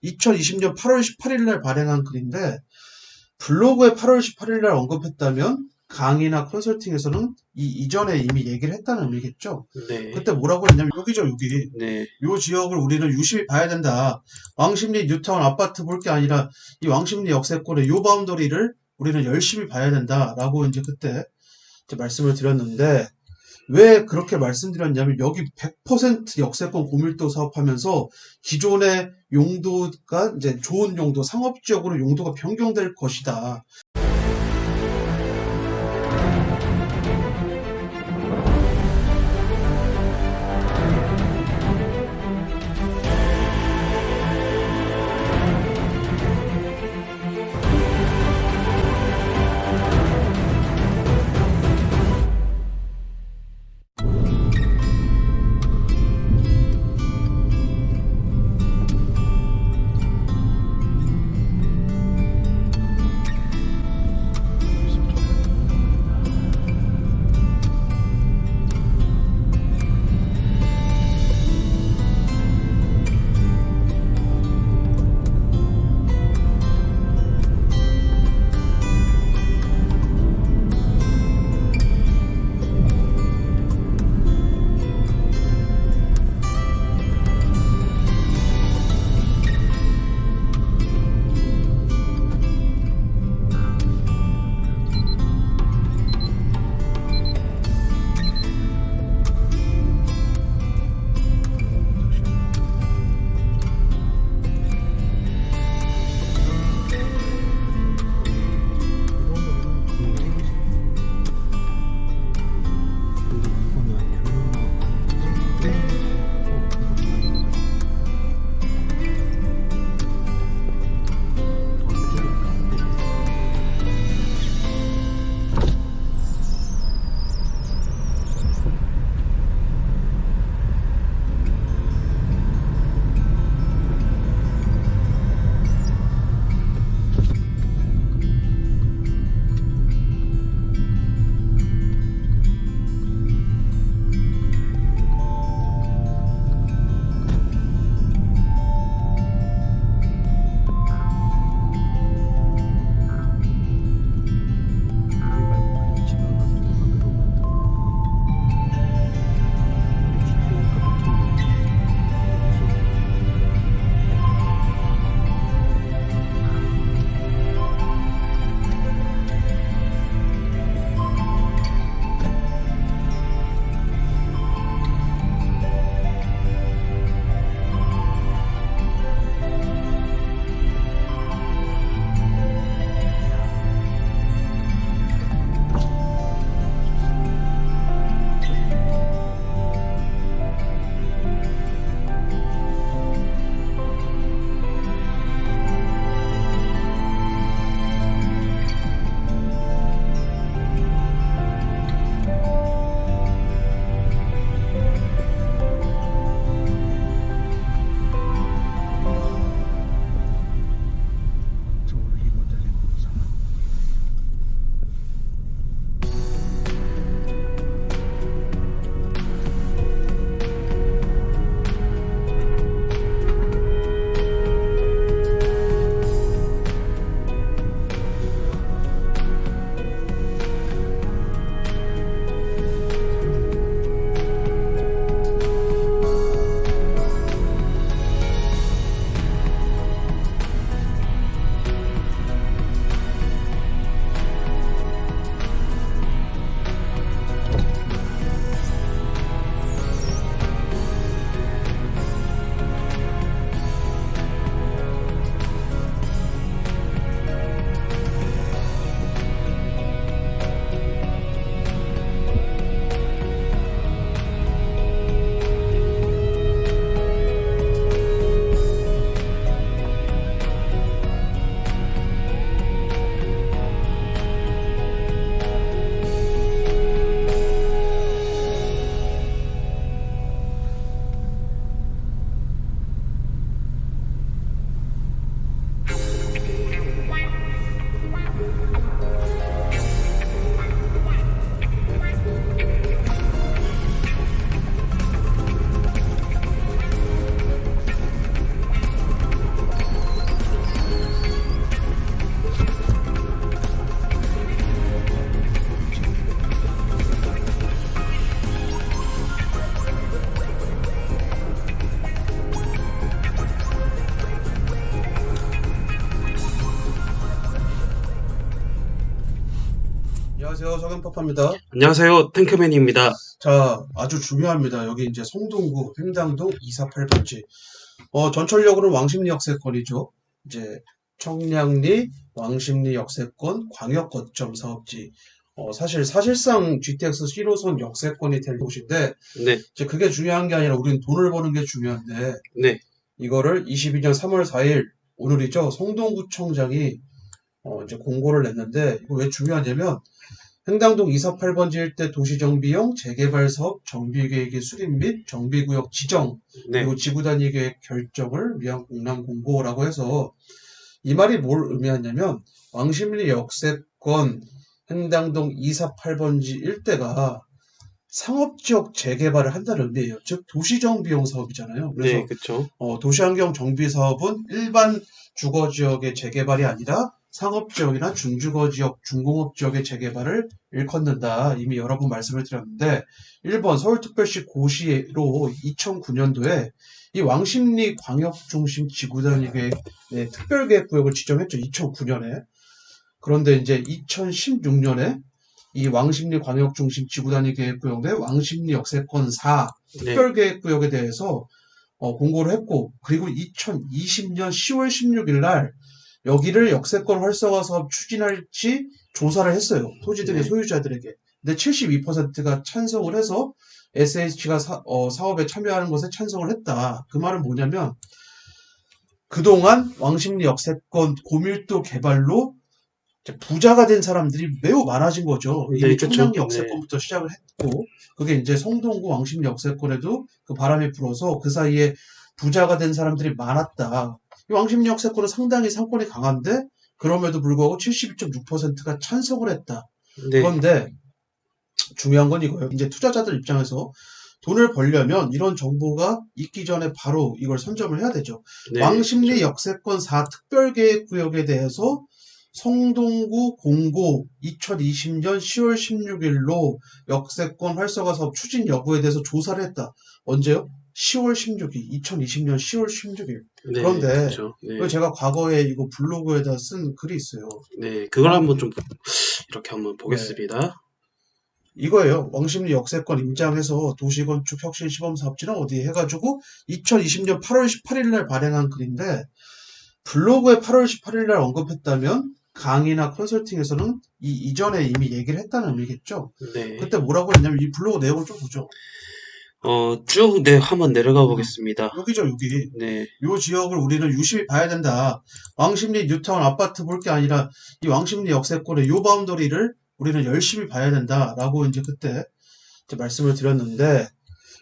2020년 8월 18일 날 발행한 글인데 블로그에 8월 18일 날 언급했다면 강의나 컨설팅에서는 이전에 이미 얘기를 했다는 의미겠죠. 네. 그때 뭐라고 했냐면 여기죠, 여기. 네. 요 지역을 우리는 유심히 봐야 된다. 왕십리 뉴타운 아파트 볼 게 아니라 이 왕십리 역세권의 요 바운더리를 우리는 열심히 봐야 된다라고 이제 그때 이제 말씀을 드렸는데 왜 그렇게 말씀드렸냐면 여기 100% 역세권 고밀도 사업하면서 기존의 용도가 이제 좋은 용도, 상업지역으로 용도가 변경될 것이다. 안녕하세요. 서경파파입니다. 안녕하세요. 탱크맨입니다. 자, 아주 중요합니다. 여기 이제 송동구 횡당동 248번지. 전철역으로는 왕십리 역세권이죠. 이제 청량리 왕십리 역세권 광역 거점 사업지. 사실상 GTX 1호선 역세권이 될 곳인데, 네, 이제 그게 중요한 게 아니라 우리는 돈을 버는 게 중요한데, 네, 이거를 22년 3월 4일, 오늘이죠. 송동구청장이 이제 공고를 냈는데, 이거 왜 중요하냐면, 횡당동 248번지 일대 도시정비용 재개발 사업 정비계획의 수립 및 정비구역 지정 네, 그리고 지구단위 계획 결정을 위한 공람 공고라고 해서 이 말이 뭘 의미하냐면 왕십리 역세권 횡당동 248번지 일대가 상업지역 재개발을 한다는 의미예요. 즉 도시정비용 사업이잖아요. 그래서 네, 그쵸. 도시환경 정비 사업은 일반 주거지역의 재개발이 아니라 상업지역이나 준주거지역, 중공업지역의 재개발을 일컫는다. 이미 여러 번 말씀을 드렸는데 1번 서울특별시 고시로 2009년도에 이 왕십리 광역중심 지구단위계획 특별계획구역을 지정했죠. 2009년에. 그런데 이제 2016년에 이 왕십리 광역중심 지구단위계획구역 내 왕십리 역세권 4 네, 특별계획구역에 대해서 공고를 했고 그리고 2020년 10월 16일 날 여기를 역세권 활성화 사업 추진할지 조사를 했어요. 토지등의 네, 소유자들에게. 근데 72%가 찬성을 해서 SH가 사업에 참여하는 것에 찬성을 했다. 그 말은 뭐냐면 그동안 왕십리 역세권 고밀도 개발로 이제 부자가 된 사람들이 매우 많아진 거죠. 네, 이미 그쵸. 청량리 네, 역세권부터 시작을 했고 그게 이제 성동구 왕십리 역세권에도 그 바람이 불어서 그 사이에 부자가 된 사람들이 많았다. 이 왕십리 역세권은 상당히 상권이 강한데 그럼에도 불구하고 72.6%가 찬성을 했다. 네, 그런데 중요한 건 이거예요. 이제 투자자들 입장에서 돈을 벌려면 이런 정보가 있기 전에 바로 이걸 선점을 해야 되죠. 네, 왕십리 그쵸. 역세권 4 특별계획구역에 대해서 성동구 공고 2020년 10월 16일로 역세권 활성화 사업 추진 여부에 대해서 조사를 했다. 언제요? 10월 16일, 2020년 10월 16일. 네, 그런데 그쵸. 네, 이거 제가 과거에 이거 블로그에다 쓴 글이 있어요. 네, 그걸 한번 좀 이렇게 한번 네. 보겠습니다. 이거예요. 왕십리 역세권 임장해서 도시건축 혁신 시범사업지는 어디 해가지고 2020년 8월 18일 날 발행한 글인데 블로그에 8월 18일 날 언급했다면 강의나 컨설팅에서는 이전에 이미 얘기를 했다는 의미겠죠. 네, 그때 뭐라고 했냐면 이 블로그 내용을 좀 보죠. 쭉, 네, 한번 내려가 보겠습니다. 여기죠, 여기. 네, 요 지역을 우리는 유심히 봐야 된다. 왕십리 뉴타운 아파트 볼 게 아니라 이 왕십리 역세권의 요 바운더리를 우리는 열심히 봐야 된다라고 이제 그때 이제 말씀을 드렸는데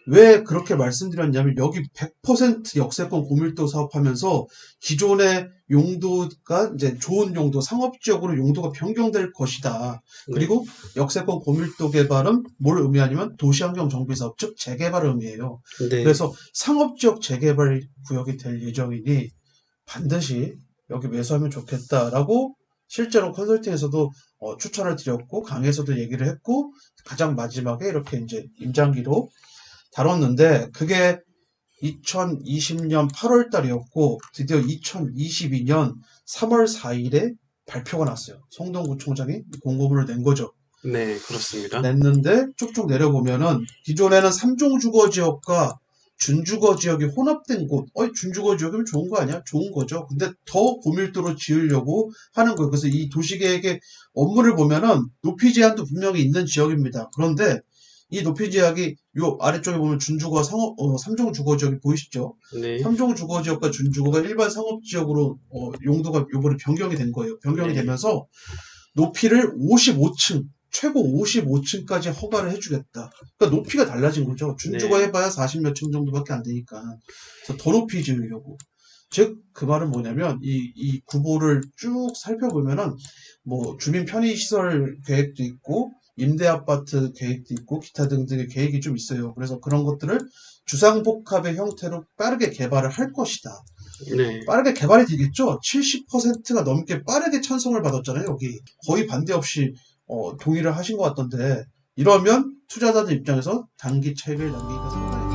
왜 그렇게 말씀드렸냐면 여기 100% 역세권 고밀도 사업하면서 기존의 용도가 이제 좋은 용도, 상업지역으로 용도가 변경될 것이다. 네, 그리고 역세권 고밀도 개발은 뭘 의미하냐면 도시환경 정비 사업, 즉 재개발을 의미해요. 네, 그래서 상업지역 재개발 구역이 될 예정이니 반드시 여기 매수하면 좋겠다라고 실제로 컨설팅에서도 추천을 드렸고 강의에서도 얘기를 했고 가장 마지막에 이렇게 이제 임장기로 다뤘는데 그게 2020년 8월 달이었고 드디어 2022년 3월 4일에 발표가 났어요. 성동구청장이 공고문을 낸 거죠. 네, 그렇습니다. 냈는데 쭉쭉 내려보면은 기존에는 3종 주거 지역과 준주거 지역이 혼합된 곳. 준주거 지역이면 좋은 거 아니야? 좋은 거죠. 근데 더 고밀도로 지으려고 하는 거예요. 그래서 이 도시계획의 업무를 보면은 높이 제한도 분명히 있는 지역입니다. 그런데 이 높이 제약이 요 아래쪽에 보면 준주거 상업 3종 주거 지역이 보이시죠? 네, 3종 주거 지역과 준주거가 일반 상업 지역으로 용도가 요번에 변경이 된 거예요. 변경이 네, 되면서 높이를 55층 최고 55층까지 허가를 해주겠다. 그러니까 높이가 달라진 거죠. 준주거 네, 해봐야 40 몇 층 정도밖에 안 되니까. 그래서 더 높이 지으려고. 즉, 그 말은 뭐냐면, 이 구보를 쭉 살펴보면은, 뭐, 주민 편의시설 계획도 있고, 임대아파트 계획도 있고, 기타 등등의 계획이 좀 있어요. 그래서 그런 것들을 주상복합의 형태로 빠르게 개발을 할 것이다. 네, 빠르게 개발이 되겠죠? 70%가 넘게 빠르게 찬성을 받았잖아요, 여기. 거의 반대 없이, 동의를 하신 것 같던데, 이러면 투자자들 입장에서 단기 차익을 남기기가 상당히